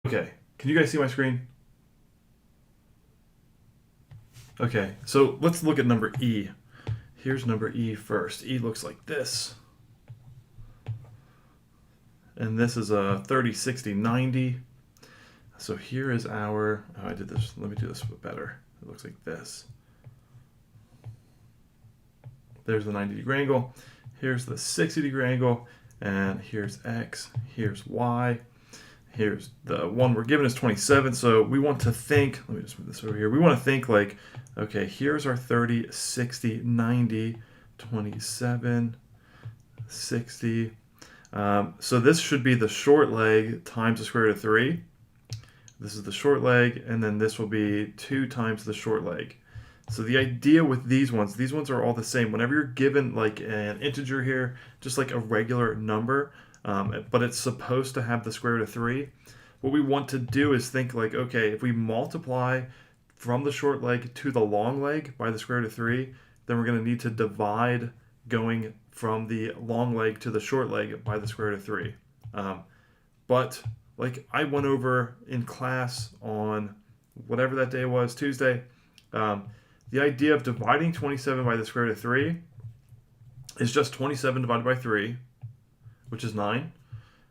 Okay, can you guys see my screen? Okay, so let's look at number E. Here's number E first. E looks like this. And this is a 30, 60, 90. So here is our, oh, I did this, let me do this better. It looks like this. There's the 90-degree angle. Here's the 60-degree angle. And here's X, here's Y. Here's the one we're given is 27. So we want to think, let me just move this over here. We want to think like, okay, here's our 30, 60, 90, 27, 60. So this should be the short leg times the square root of 3. This is the short leg, and then this will be 2 times the short leg. So the idea with these ones are all the same. Whenever you're given like an integer here, just like a regular number, but it's supposed to have the square root of 3, what we want to do is think like, okay, if we multiply from the short leg to the long leg by the square root of 3, then we're going to need to divide going from the long leg to the short leg by the square root of 3. But like I went over in class on whatever that day was, Tuesday, the idea of dividing 27 by the square root of 3 is just 27 divided by 3, which is 9,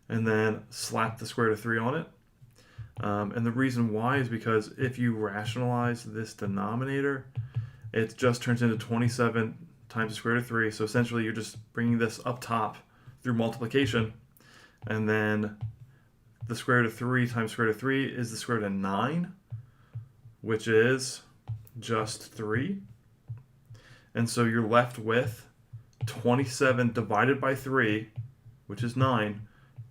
and then slap the square root of 3 on it. And the reason why is because if you rationalize this denominator, it just turns into 27 times the square root of 3. So essentially you're just bringing this up top through multiplication, and then the square root of 3 times square root of 3 is the square root of 9, which is just 3. And so you're left with 27 divided by 3, which is 9,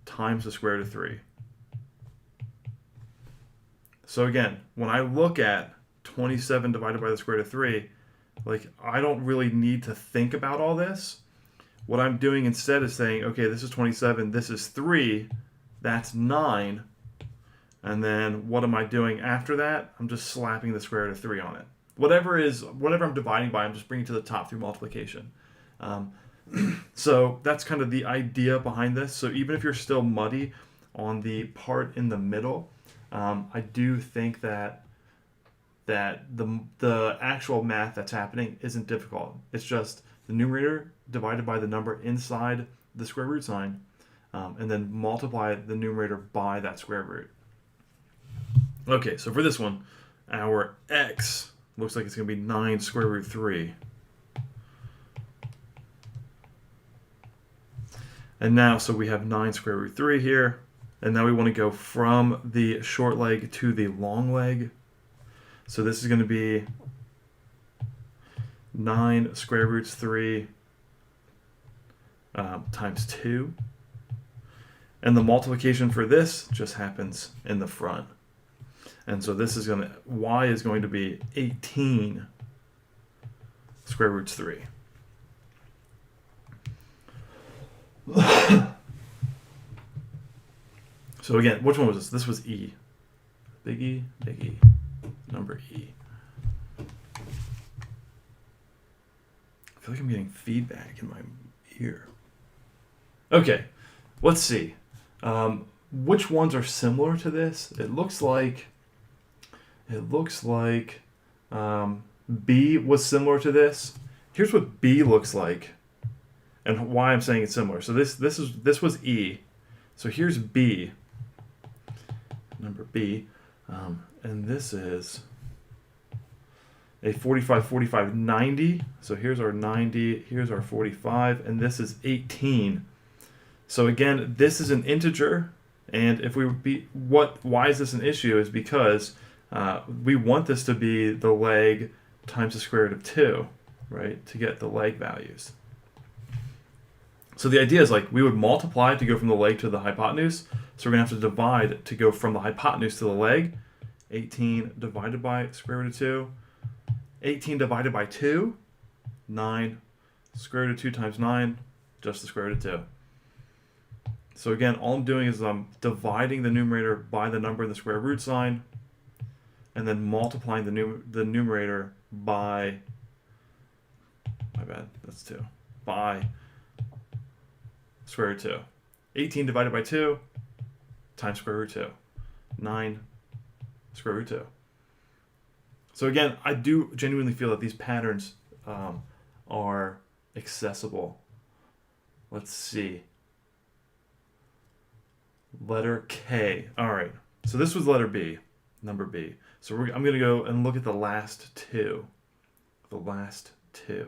times the square root of 3. So again, when I look at 27 divided by the square root of 3, like I don't really need to think about all this. What I'm doing instead is saying, okay, this is 27, this is 3, that's 9. And then what am I doing after that? I'm just slapping the square root of 3 on it. Whatever I'm dividing by, I'm just bringing it to the top through multiplication. So that's kind of the idea behind this. So even if you're still muddy on the part in the middle, I do think that the actual math that's happening isn't difficult. It's just the numerator divided by the number inside the square root sign, and then multiply the numerator by that square root. Okay, so for this one, our x looks like it's going to be 9 square root 3. And now, so we have 9 square root 3 here. And now we want to go from the short leg to the long leg. So this is going to be 9 square roots 3 times 2. And the multiplication for this just happens in the front. And so this is going to, y is going to be 18 square roots 3. So again, which one was this? This was E. Big E, number E. I feel like I'm getting feedback in my ear. Okay, let's see. Which ones are similar to this? It looks like B was similar to this. Here's what B looks like, and why I'm saying it's similar. So this was E. So here's B, number B, and this is a 45, 45, 90. So here's our 90, here's our 45, and this is 18. So again, this is an integer, and if why is this an issue is because we want this to be the leg times the square root of 2, right, to get the leg values. So the idea is like we would multiply to go from the leg to the hypotenuse, so we're going to have to divide to go from the hypotenuse to the leg. 18 divided by square root of 2. 18 divided by 2, 9. Square root of 2 times 9, just the square root of 2. So again, all I'm doing is I'm dividing the numerator by the number in the square root sign, and then multiplying the numerator by, my bad, that's 2, by square root 2. 18 divided by 2 times square root 2. 9 square root 2. So again, I do genuinely feel that these patterns are accessible. Let's see. Letter K. All right. So this was letter B, number B. So I'm going to go and look at the last two. The last two.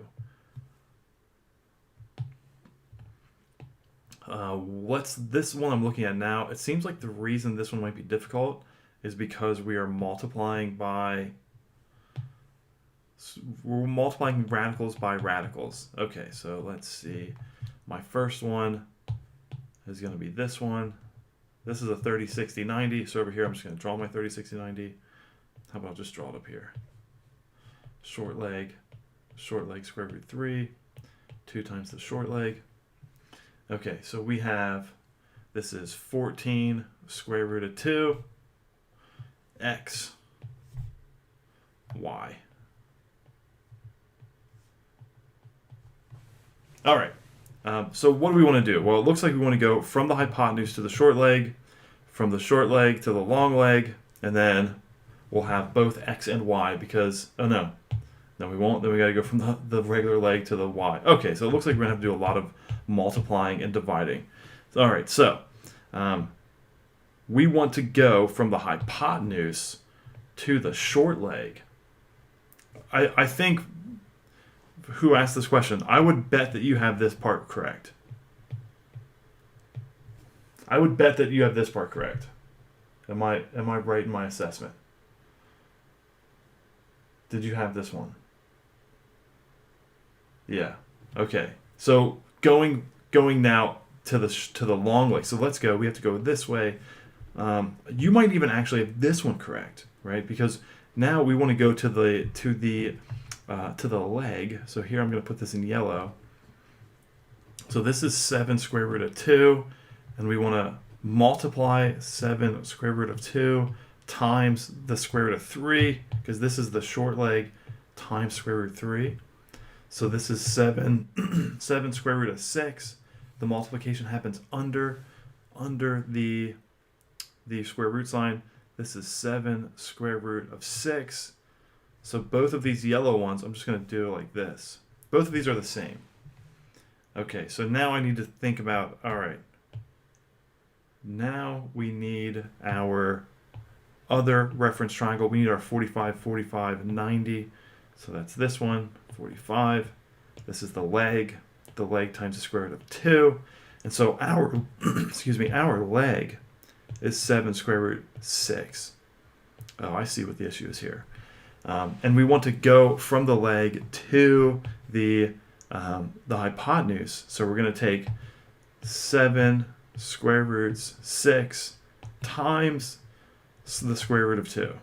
What's this one I'm looking at now? It seems like the reason this one might be difficult is because we're multiplying radicals by radicals. Okay, so let's see. My first one is going to be this one. This is a 30, 60, 90. So over here, I'm just going to draw my 30, 60, 90. How about just draw it up here? Short leg, square root 3, 2 times the short leg. Okay, so we have, this is 14 square root of 2, x, y. All right, so what do we want to do? Well, it looks like we want to go from the hypotenuse to the short leg, from the short leg to the long leg, and then we'll have both x and y because, oh no, we won't. Then we got to go from the regular leg to the y. Okay, so it looks like we're going to have to do a lot of multiplying and dividing. All right, so we want to go from the hypotenuse to the short leg. I think, who asked this question, I would bet that you have this part correct. I would bet that you have this part correct. Am I right in my assessment? Did you have this one? Yeah. Okay. So going now to the long leg. So let's go. We have to go this way. You might even actually have this one correct, right? Because now we want to go to the leg. So here I'm going to put this in yellow. So this is 7 square root of 2, and we want to multiply 7 square root of 2 times the square root of 3, because this is the short leg, times square root 3. So this is 7 square root of 6. The multiplication happens under the square root sign. This is 7 square root of 6. So both of these yellow ones, I'm just going to do it like this. Both of these are the same. Okay, so now I need to think about, all right, now we need our other reference triangle. We need our 45, 45, 90. So that's this one, 45. This is the leg times the square root of 2. And so our, our leg is 7 square root 6. Oh, I see what the issue is here. And we want to go from the leg to the hypotenuse. So we're going to take 7 square roots 6 times the square root of 2.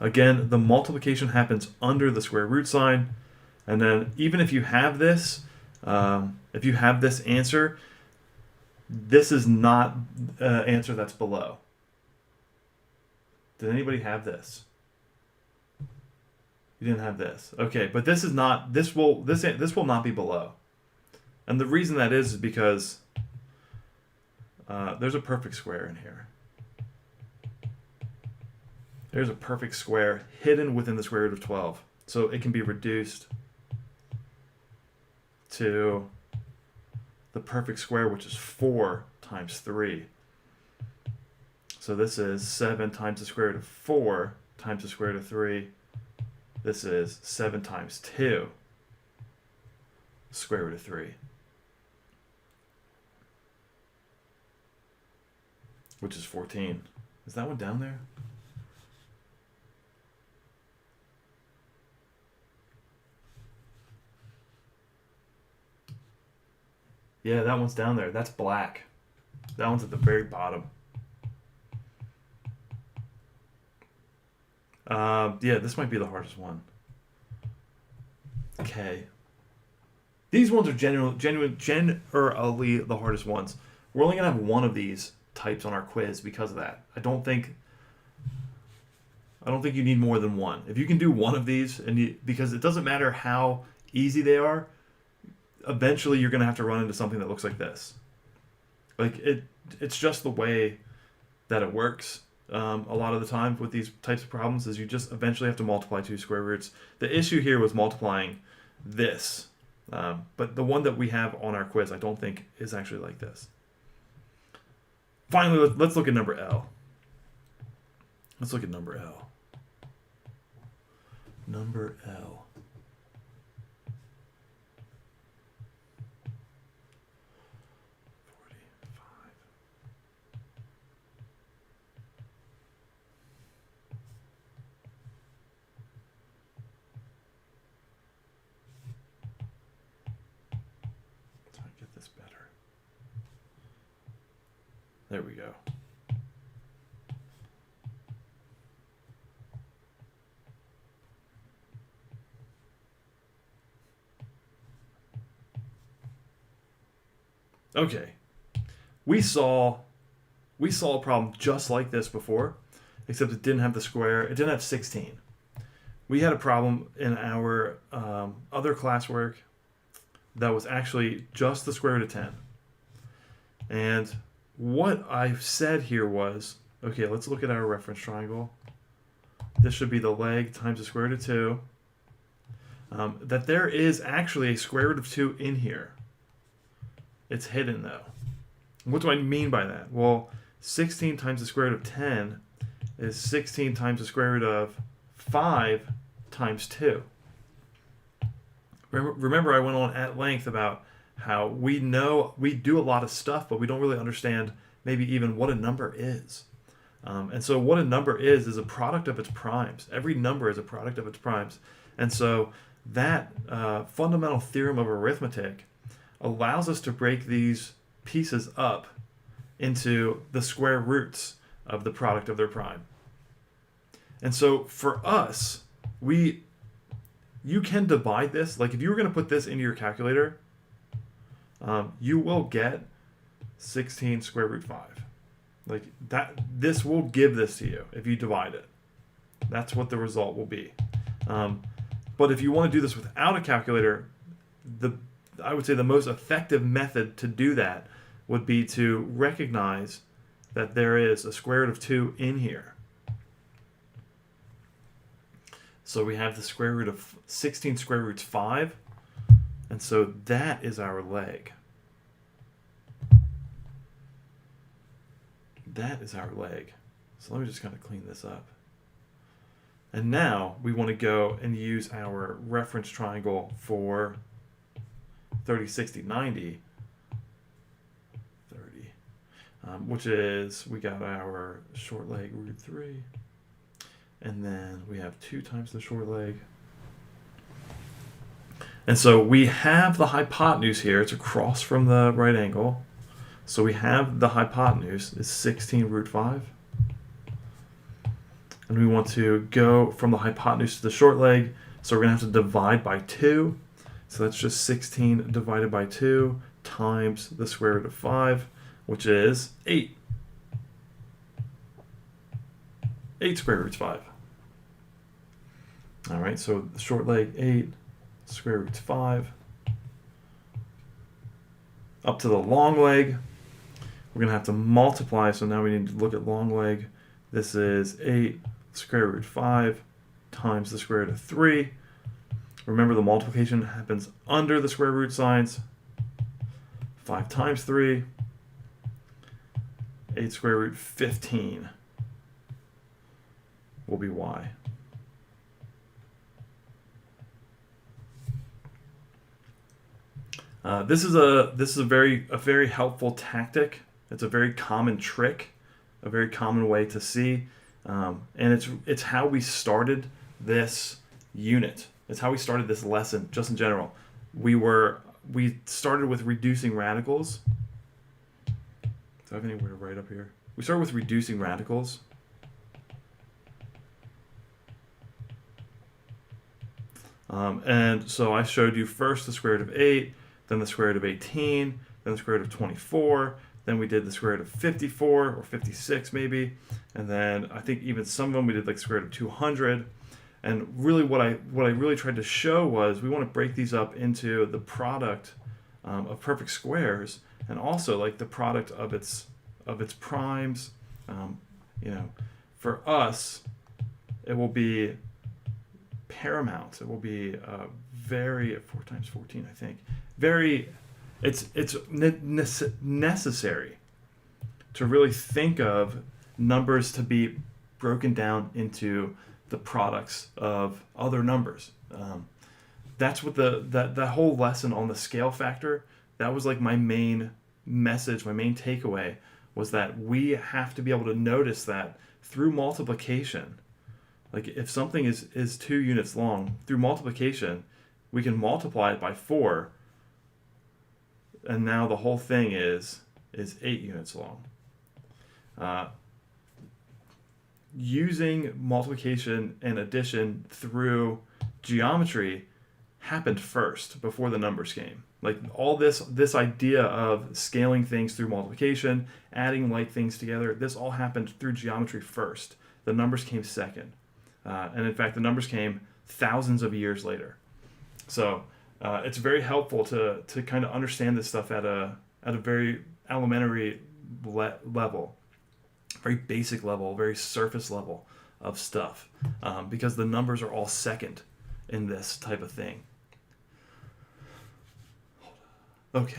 Again, the multiplication happens under the square root sign. And then even if you have this, answer, this is not an answer that's below. Did anybody have this? You didn't have this. Okay, but this is not, this will not be below. And the reason that is because there's a perfect square in here. There's a perfect square hidden within the square root of 12. So it can be reduced to the perfect square, which is 4 times 3. So this is 7 times the square root of 4 times the square root of 3. This is 7 times 2, square root of 3. Which is 14. Is that one down there? Yeah, that one's down there. That's black. That one's at the very bottom. Yeah, this might be the hardest one. Okay. These ones are generally the hardest ones. We're only going to have one of these types on our quiz because of that. I don't think you need more than one. If you can do one of these, because it doesn't matter how easy they are, eventually you're going to have to run into something that looks like this. Like it's just the way that it works a lot of the time with these types of problems is you just eventually have to multiply two square roots. The issue here was multiplying this, but the one that we have on our quiz I don't think is actually like this. Finally, let's look at number L. Let's look at number L. Number L. Get this better. There we go. Okay, we saw a problem just like this before, except it didn't have the square. It didn't have 16. We had a problem in our other classwork that was actually just the square root of 10. And what I said here was, okay, let's look at our reference triangle. This should be the leg times the square root of 2. That there is actually a square root of 2 in here. It's hidden though. What do I mean by that? Well, 16 times the square root of 10 is 16 times the square root of 5 times 2. Remember I went on at length about how we know we do a lot of stuff, but we don't really understand maybe even what a number is. And so what a number is a product of its primes. Every number is a product of its primes. And so that fundamental theorem of arithmetic allows us to break these pieces up into the square roots of the product of their prime. And so for us, you can divide this. Like if you were going to put this into your calculator, you will get 16 square root 5. Like that, this will give this to you if you divide it. That's what the result will be. But if you want to do this without a calculator, I would say the most effective method to do that would be to recognize that there is a square root of 2 in here. So we have the square root of 16 square roots 5, and so that is our leg. That is our leg. So let me just kind of clean this up. And now we want to go and use our reference triangle for 30, 60, 90, 30, which is, we got our short leg root 3, and then we have 2 times the short leg. And so we have the hypotenuse here. It's across from the right angle. So we have the hypotenuse is 16 root 5. And we want to go from the hypotenuse to the short leg. So we're going to have to divide by 2. So that's just 16 divided by 2 times the square root of 5, which is 8. 8 square roots 5. All right, so the short leg 8, square roots 5. Up to the long leg, we're going to have to multiply, so now we need to look at long leg. This is 8 square root 5 times the square root of 3. Remember, the multiplication happens under the square root signs. 5 times 3, 8 square root 15 will be y. This is a very helpful tactic. It's a very common trick, a very common way to see, and it's how we started this unit. It's how we started this lesson, just in general. We started with reducing radicals. Do I have anywhere to write up here? We started with reducing radicals. And so I showed you first the square root of 8, then the square root of 18, then the square root of 24, then we did the square root of 54 or 56 maybe, and then I think even some of them we did like square root of 200. And really what I really tried to show was we want to break these up into the product of perfect squares, and also like the product of its primes You know, for us, it will be paramount. It will be very 4 times 14, I think. Very, it's necessary to really think of numbers to be broken down into the products of other numbers. That's what that whole lesson on the scale factor. That was like my main message, my main takeaway was that we have to be able to notice that through multiplication. Like if something is 2 units long, through multiplication, we can multiply it by 4, and now the whole thing is 8 units long. Using multiplication and addition through geometry happened first before the numbers came. Like all this idea of scaling things through multiplication, adding like things together, this all happened through geometry first. The numbers came second. And in fact, the numbers came thousands of years later. So it's very helpful to kind of understand this stuff at a very elementary level, very basic level, very surface level of stuff, because the numbers are all second in this type of thing.